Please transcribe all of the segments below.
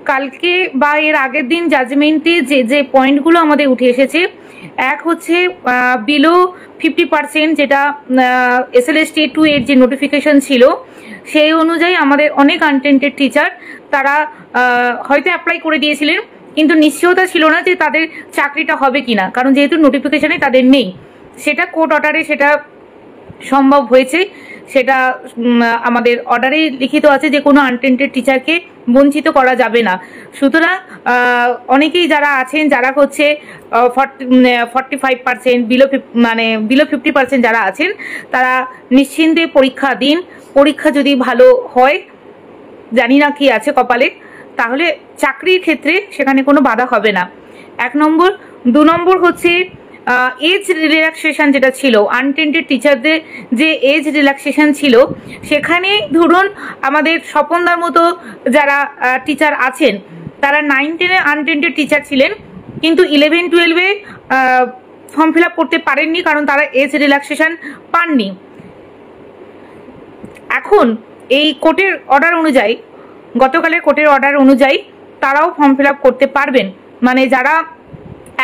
কালকে বা এর আগের দিন জাজমেন্টে যে যে পয়েন্টগুলো আমাদের উঠে এসেছে, এক হচ্ছে বিলো 50%, যেটা SLST 2 এর যে নোটিফিকেশন ছিল সেই অনুযায়ী আমাদের অনেক আনটেন্টেড টিচার তারা হয়তো অ্যাপ্লাই করে দিয়েছিলেন, কিন্তু নিশ্চয়তা ছিল না যে তাদের চাকরিটা হবে কিনা, কারণ যেহেতু নোটিফিকেশনে তাদের নেই। সেটা কোর্ট অর্ডারে সেটা সম্ভব হয়েছে, সেটা আমাদের অর্ডারে লিখিত আছে যে কোনো আনটেন্টেড টিচারকে বঞ্চিত করা যাবে না। সুতরাং অনেকেই যারা আছেন যারা হচ্ছে 45% বিলো 50% যারা আছেন তারা নিশ্চিন্তে পরীক্ষা দিন। পরীক্ষা যদি ভালো হয়, জানি না কি আছে কপালে, তাহলে চাকরির ক্ষেত্রে সেখানে কোনো বাধা হবে না। 1 নম্বর। 2 নম্বর হচ্ছে এজ রিল্যাক্সেশন যেটা ছিল, আনটেন্টেড টিচারদের যে এজ রিল্যাক্সেশন ছিল, সেখানে ধরুন আমাদের স্বপনদার মতো যারা টিচার আছেন তারা 9-10-এ আনটেন্টেড টিচার ছিলেন, কিন্তু 11-12-এ ফর্ম ফিল আপ করতে পারেননি কারণ তারা এজ রিল্যাক্সেশন পাননি। এখন এই কোর্টের অর্ডার অনুযায়ী, গতকালের কোর্টের অর্ডার অনুযায়ী তারাও ফর্ম ফিল আপ করতে পারবেন। মানে যারা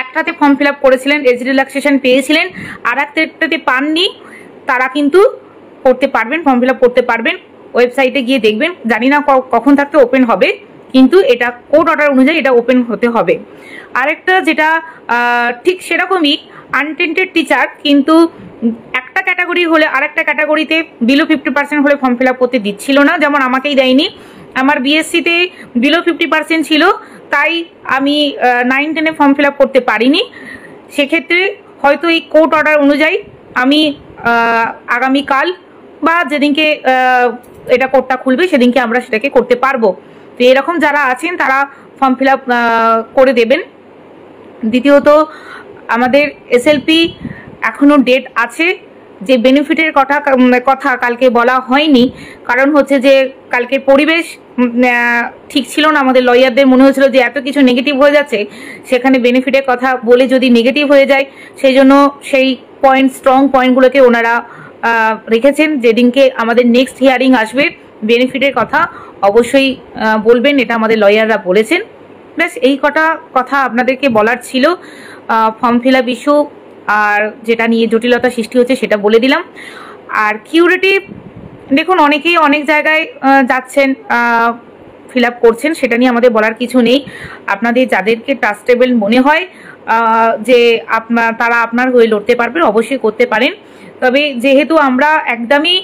একটাতে ফর্ম ফিল আপ করেছিলেন, এজ রিল্যাক্সেশন পেয়েছিলেন, আর একটাতে পাননি, তারা কিন্তু করতে পারবেন, ফর্ম ফিল আপ করতে পারবেন। ওয়েবসাইটে গিয়ে দেখবেন, জানি না কখন থাকতে ওপেন হবে, কিন্তু এটা কোর্ট অর্ডার অনুযায়ী এটা ওপেন হতে হবে। আরেকটা যেটা ঠিক সেরকমই আনটেন্টেড টিচার, কিন্তু একটা ক্যাটাগরি হলে আরেকটা ক্যাটাগরিতে বিলো 50% হলে ফর্ম ফিল আপ করতে দিচ্ছিল না, যেমন আমাকেই দেয়নি। আমার BSc-তে বিলো 50% ছিল, তাই আমি 9-10-এ ফর্ম ফিল আপ করতে পারিনি। সেক্ষেত্রে হয়তো এই কোর্ট অর্ডার অনুযায়ী আমি আগামীকাল বা যেদিনকে এটা কোর্টটা খুলবে সেদিনকে আমরা সেটাকে করতে পারবো। তো এরকম যারা আছেন তারা ফর্ম ফিল আপ করে দেবেন। দ্বিতীয়ত, আমাদের SLP এখনো ডেট আছে। যে বেনিফিটের কথা কালকে বলা হয়নি, কারণ হচ্ছে যে কালকে পরিবেশ ঠিক ছিল না। আমাদের লয়ারদের মনে হয়েছিল যে এত কিছু নেগেটিভ হয়ে যাচ্ছে, সেখানে বেনিফিটের কথা বলে যদি নেগেটিভ হয়ে যায়, সেই জন্য সেই স্ট্রং পয়েন্টগুলোকে ওনারা রেখেছেন। যেদিনকে আমাদের নেক্সট হিয়ারিং আসবে, বেনিফিটের কথা অবশ্যই বলবেন, এটা আমাদের লয়াররা বলেছেন। ব্যাস এই কথা আপনাদেরকে বলার ছিল। ফর্ম ফিল আপ ইস্যু আর যেটা নিয়ে জটিলতা সৃষ্টি হচ্ছে সেটা বলে দিলাম। আর কিউরেটিভ, দেখুন অনেকেই অনেক জায়গায় যাচ্ছেন, ফিল আপ করছেন, সেটা নিয়ে আমাদের বলার কিছু নেই। আপনাদের যাদেরকে ট্রাস্টেবল মনে হয় যে তারা আপনার হয়ে লড়তে পারবেন, অবশ্যই করতে পারেন। তবে যেহেতু আমরা একদমই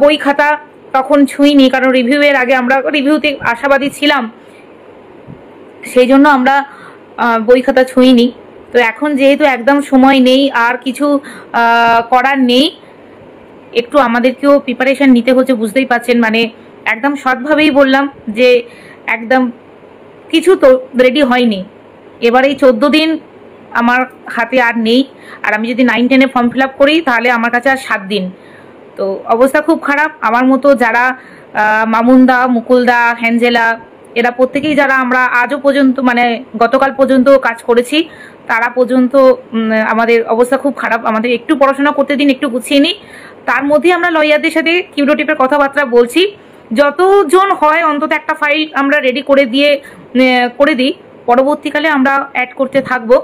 বই খাতা তখন ছুঁইনি, কারণ রিভিউয়ের আগে আমরা রিভিউতে আশাবাদী ছিলাম, সেই জন্য আমরা বই খাতা ছুঁইনি। তো এখন যেহেতু একদম সময় নেই, আর কিছু করার নেই, একটু আমাদেরকেও প্রিপারেশন নিতে হচ্ছে, বুঝতেই পারছেন। মানে একদম সৎভাবেই বললাম যে একদম কিছু তো রেডি হয়নি। এবার এই 14 দিন আমার হাতে আর নেই, আর আমি যদি 9-10-এ ফর্ম ফিল আপ করি তাহলে আমার কাছে আর 7 দিন। তো অবস্থা খুব খারাপ। আমার মতো যারা মামুনদা, মুকুলদা, হ্যাঞ্জেলা, এরা প্রত্যেকেই যারা আমরা আজও পর্যন্ত মানে গতকাল পর্যন্ত কাজ করেছি, তারা পর্যন্ত আমাদের অবস্থা খুব খারাপ। আমাদের একটু পড়াশোনা করতে দিন, একটু গুছিয়ে নিই। তার মধ্যে আমরা লয়ারদের সাথে কিউরেটিভের কথাবার্তা বলছি। যতজন হয় অন্তত একটা ফাইল আমরা রেডি করে দিই, পরবর্তীকালে আমরা অ্যাড করতে থাকবো।